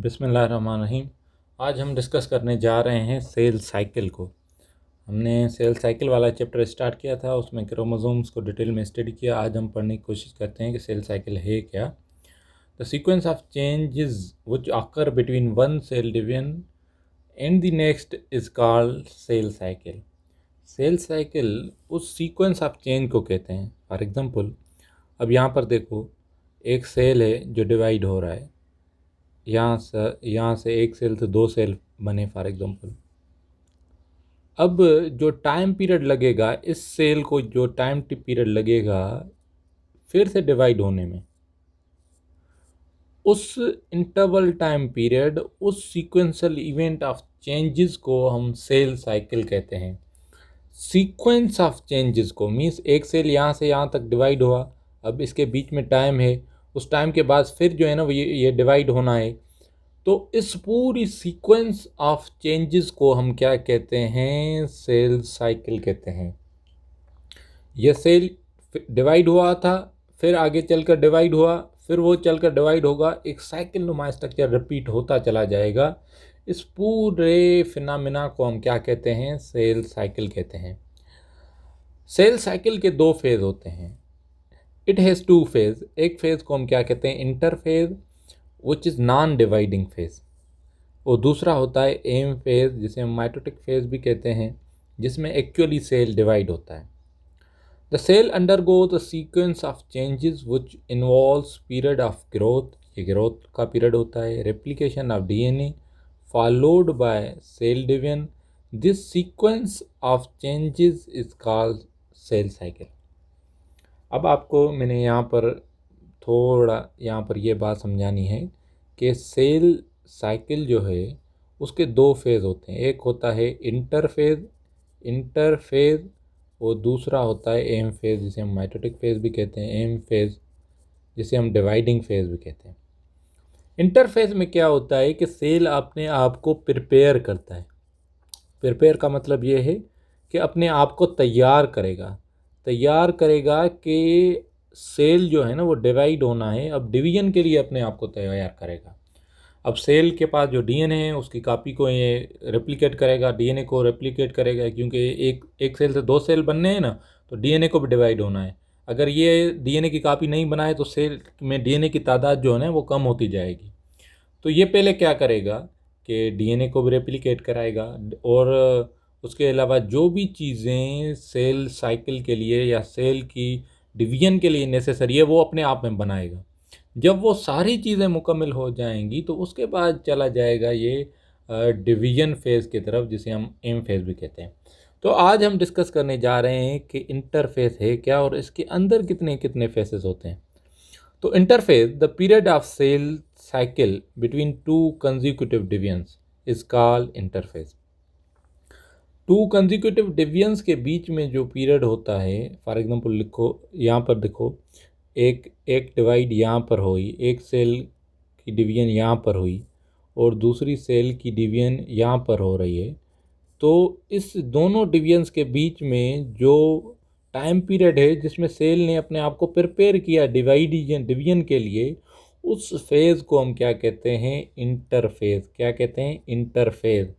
बिस्मिल्लाहिर्रहमानिर्रहीम। आज हम डिस्कस करने जा रहे हैं सेल साइकिल को। हमने सेल साइकिल वाला चैप्टर स्टार्ट किया था, उसमें क्रोमोसोम्स को डिटेल में स्टडी किया। आज हम पढ़ने की कोशिश करते हैं कि सेल साइकिल है क्या। The sequence of changes which occur between one cell division and the next is called cell cycle. Cell cycle उस सीक्वेंस ऑफ चेंज को कहते हैं। फॉर एग्जांपल, अब यहाँ पर देखो, एक सेल है जो डिवाइड हो रहा है। यहाँ से एक सेल से दो सेल बने फॉर एग्जांपल। अब जो टाइम पीरियड लगेगा इस सेल को, जो टाइम पीरियड लगेगा फिर से डिवाइड होने में, उस इंटरवल टाइम पीरियड, उस सीक्वेंशियल इवेंट ऑफ चेंजेस को हम सेल साइकिल कहते हैं। सीक्वेंस ऑफ चेंजेस को मीन्स एक सेल यहाँ से यहाँ तक डिवाइड हुआ, अब इसके बीच में टाइम है, उस टाइम के बाद फिर जो है ना ये डिवाइड होना है। तो इस पूरी सीक्वेंस ऑफ चेंजेस को हम क्या कहते हैं? सेल साइकिल कहते हैं। यह सेल डिवाइड हुआ था, फिर आगे चलकर डिवाइड हुआ, फिर वो चलकर डिवाइड होगा, एक साइकिल नुमा स्ट्रक्चर रिपीट होता चला जाएगा। इस पूरे फिनोमेना को हम क्या कहते हैं? सेल साइकिल कहते हैं। सेल साइकिल के दो फेज होते हैं। It has two phase. एक फेज को हम क्या कहते हैं? Interphase, which is non dividing phase. और दूसरा होता है एम फेज, जिसे हम माइटोटिक फेज भी कहते हैं, जिसमें एक्चुअली सेल डिवाइड होता है। The cell undergoes a sequence of changes which involves period of growth, ये ग्रोथ का पीरियड होता है, replication of DNA followed by cell division. This sequence of changes is called cell cycle. अब आपको मैंने यहाँ पर ये बात समझानी है कि सेल साइकिल जो है उसके दो फेज़ होते हैं। एक होता है इंटरफेज और दूसरा होता है एम फेज़, जिसे हम माइटोटिक फेज़ भी कहते हैं, एम फेज़ जिसे हम डिवाइडिंग फेज़ भी कहते हैं। इंटरफेज में क्या होता है कि सेल अपने आप को प्रिपेयर करता है। प्रिपेयर का मतलब ये है कि अपने आप को तैयार करेगा कि सेल जो है ना वो डिवाइड होना है। अब डिवीजन के लिए अपने आप को तैयार करेगा। अब सेल के पास जो डीएनए है उसकी कॉपी को ये रेप्लिकेट करेगा, डीएनए को रेप्लिकेट करेगा, क्योंकि एक सेल से दो सेल बनने हैं ना, तो डीएनए को भी डिवाइड होना है। अगर ये डीएनए की कॉपी नहीं बनाए तो सेल में डीएनए की तादाद जो है ना वो कम होती जाएगी। तो ये पहले क्या करेगा कि डीएनए को भी रेप्लिकेट कराएगा, और उसके अलावा जो भी चीज़ें सेल साइकिल के लिए या सेल की डिवीजन के लिए नेसेसरी है वो अपने आप में बनाएगा। जब वो सारी चीज़ें मुकम्मल हो जाएंगी तो उसके बाद चला जाएगा ये डिवीजन फेज़ की तरफ, जिसे हम एम फेज़ भी कहते हैं। तो आज हम डिस्कस करने जा रहे हैं कि इंटरफेस है क्या और इसके अंदर कितने कितने फेसेस होते हैं। तो interface, the period of cell cycle between two consecutive divisions is called interface. Two consecutive divisions के बीच में जो पीरियड होता है, फॉर एग्जांपल लिखो, यहाँ पर देखो, एक डिवाइड यहाँ पर हुई, एक सेल की डिवीजन यहाँ पर हुई और दूसरी सेल की डिवीजन यहाँ पर हो रही है। तो इस दोनों डिवीजन्स के बीच में जो टाइम पीरियड है जिसमें सेल ने अपने आप को प्रिपेयर किया डिवीजन के लिए, उस फेज़ को हम क्या कहते हैं? इंटरफेज। क्या कहते हैं? Interphase.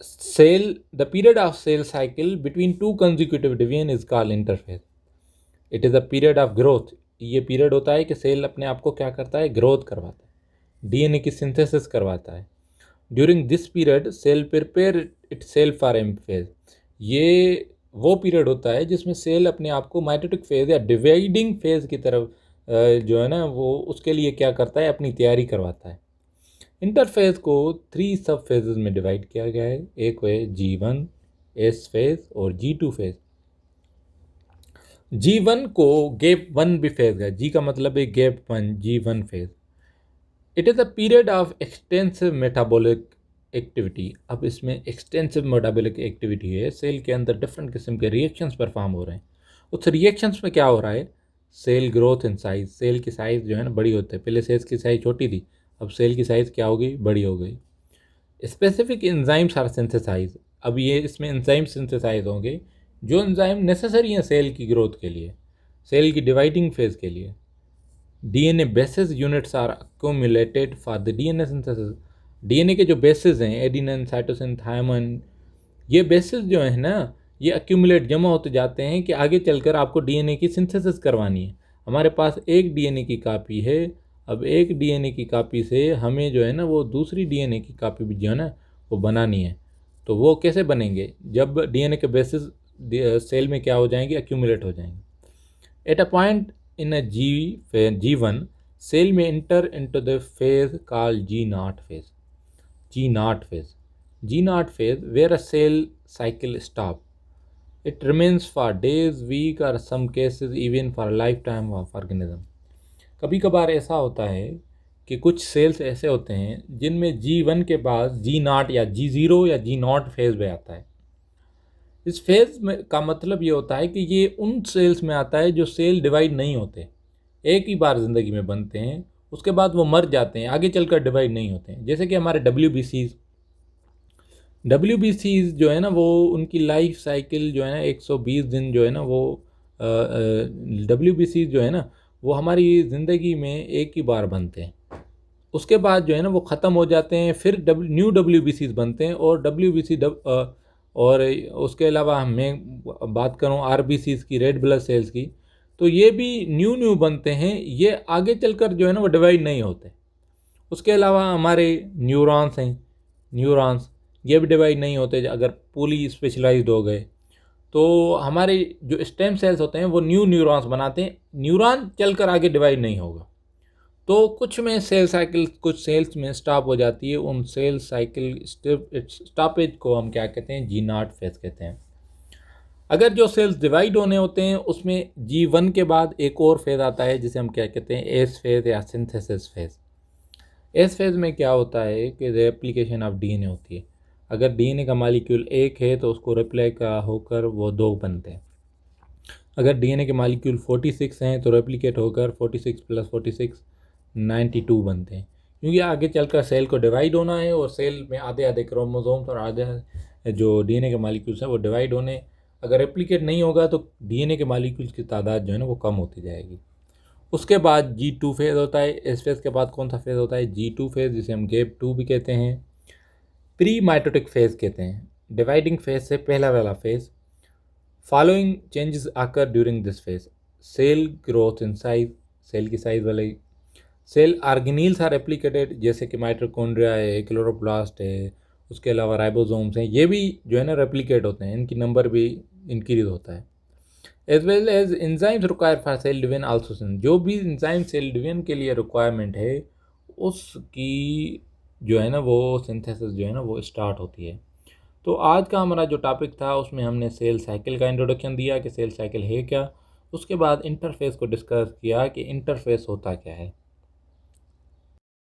Cell, the period of cell cycle between two consecutive division is called interphase. It is a period of growth. ये पीरियड होता है कि सेल अपने आप को क्या करता है? ग्रोथ करवाता है, डीएनए की सिंथेसिस करवाता है। During this period cell prepare it cell for M phase. ये वो पीरियड होता है जिसमें सेल अपने आप को माइटोटिक फेज या डिवाइडिंग फेज की तरफ जो है ना वो उसके लिए क्या करता है? अपनी तैयारी करवाता है। इंटरफेज को 3 सब फेजेस में डिवाइड किया गया है। एक है G1, एस फेज और G2 फेज। G1 को गैप 1 भी फेज है। G का मतलब है gap 1, G1 phase. It is a period of extensive metabolic activity. अब इसमें एक्सटेंसिव मेटाबॉलिक एक्टिविटी है, सेल के अंदर डिफरेंट किस्म के रिएक्शंस परफॉर्म हो रहे हैं। उस रिएक्शंस में क्या हो रहा है? Cell growth in size. Cell की साइज़ जो है ना बड़ी होती है। पहले सेल की साइज़ छोटी थी, अब सेल की साइज़ क्या हो गई? बड़ी हो गई। Specific enzymes are synthesize. अब ये इसमें एंजाइम सिंथेसाइज होंगे जो एंजाइम नेसेसरी हैं सेल की ग्रोथ के लिए, सेल की डिवाइडिंग फेज के लिए। DNA basis units are accumulated for the DNA synthesis. DNA के जो बेसिस हैं, एडिनिन, साइटोसिन, थायमिन, ये बेसिस जो है ना, ये अक्यूमुलेट जमा होते जाते हैं कि आगे चलकर आपको DNA की सिंथेसिस करवानी है। हमारे पास एक DNA की कापी है, अब एक DNA की कापी से हमें जो है ना वो दूसरी DNA की कापी भी जो है ना वो बनानी है। तो वो कैसे बनेंगे? जब DNA के बेसिस सेल में क्या हो जाएंगे, अक्यूमुलेट हो जाएंगे। At a point in a G1 cell में inter into the phase called G0 phase. G0 phase. G0 phase where a cell cycle stop. It remains for days, week or some cases even for a lifetime of organism. कभी कभार ऐसा होता है कि कुछ sales ऐसे होते हैं जिनमें G1 के बाद G0 या G0 या G0 फेज में आता है। इस फेज में का मतलब ये होता है कि ये उन सेल्स में आता है जो सेल डिवाइड नहीं होते, एक ही बार ज़िंदगी में बनते हैं, उसके बाद वो मर जाते हैं, आगे चलकर डिवाइड नहीं होते हैं। जैसे कि हमारे WBCs जो है ना, वो उनकी लाइफ साइकिल जो है ना 120 दिन जो है ना, वो WBCs जो है ना वो हमारी ज़िंदगी में एक ही बार बनते हैं, उसके बाद जो है ना वो ख़त्म हो जाते हैं, फिर न्यू WBCs बनते हैं। और और उसके अलावा मैं बात करूं RBCs की, रेड ब्लड सेल्स की, तो ये भी न्यू बनते हैं, ये आगे चलकर जो है ना वो डिवाइड नहीं होते। उसके अलावा हमारे न्यूरॉन्स हैं, न्यूरॉन्स ये भी डिवाइड नहीं होते अगर पूरी स्पेशलाइज्ड हो गए। तो हमारे जो स्टेम सेल्स होते हैं वो न्यू न्यूरॉन्स बनाते हैं, न्यूरॉन चलकर आगे डिवाइड नहीं होगा। तो कुछ में सेल साइकिल कुछ सेल्स में स्टॉप हो जाती है, उन सेल साइकिल स्टॉपेज को हम क्या कहते हैं, G0 फेज कहते हैं। अगर जो सेल्स डिवाइड होने होते हैं उसमें G1 के बाद एक और फेज आता है जिसे हम क्या कहते हैं, एस फेज या सिंथेसिस फेज। एस फेज में क्या होता है कि रेप्लिकेशन ऑफ DNA होती है। अगर DNA का मालिक्यूल एक है तो उसको रेप्लिका होकर वो दो बनते हैं। अगर DNA के मालिक्यूल 46 हैं तो रेप्लिकेट होकर 46 + 46 92 बनते हैं। क्योंकि आगे चलकर सेल को डिवाइड होना है और सेल में आधे आधे क्रोमोसोम्स और आधे जो DNA के मालिक्यूल्स हैं वो डिवाइड होने, अगर रेप्लिकेट नहीं होगा तो DNA के मालिक्यूल्स की तादाद जो है ना वो कम होती जाएगी। उसके बाद G2 फेज होता है। इस फेज के बाद कौन सा फेज होता है, G2 फेज, जिसे हम गेप 2 भी कहते हैं, प्री माइटोटिक फेज कहते हैं। डिवाइडिंग फेज से पहला वाला phase. Following changes occur during this phase. Cell growth in size, cell की साइज वाले। सेल ऑर्गेनील्स आर रेप्लिकेटेड, जैसे कि माइटोकॉन्ड्रिया है, क्लोरोप्लास्ट है, उसके अलावा राइबोसोम्स हैं, ये भी जो है ना रेप्लिकेट होते हैं, इनकी नंबर भी इंक्रीज होता है। As well as enzymes require for cell division also. जो भी इंजाइम सेल डिवीजन के लिए रिक्वायरमेंट है उसकी जो है ना वो सिंथेसिस जो है ना वो स्टार्ट होती है। तो आज का हमारा जो टॉपिक था उसमें हमने सेल साइकिल का इंट्रोडक्शन दिया कि सेल साइकिल है क्या, उसके बाद इंटरफेस को डिस्कस किया कि इंटरफेस होता क्या है।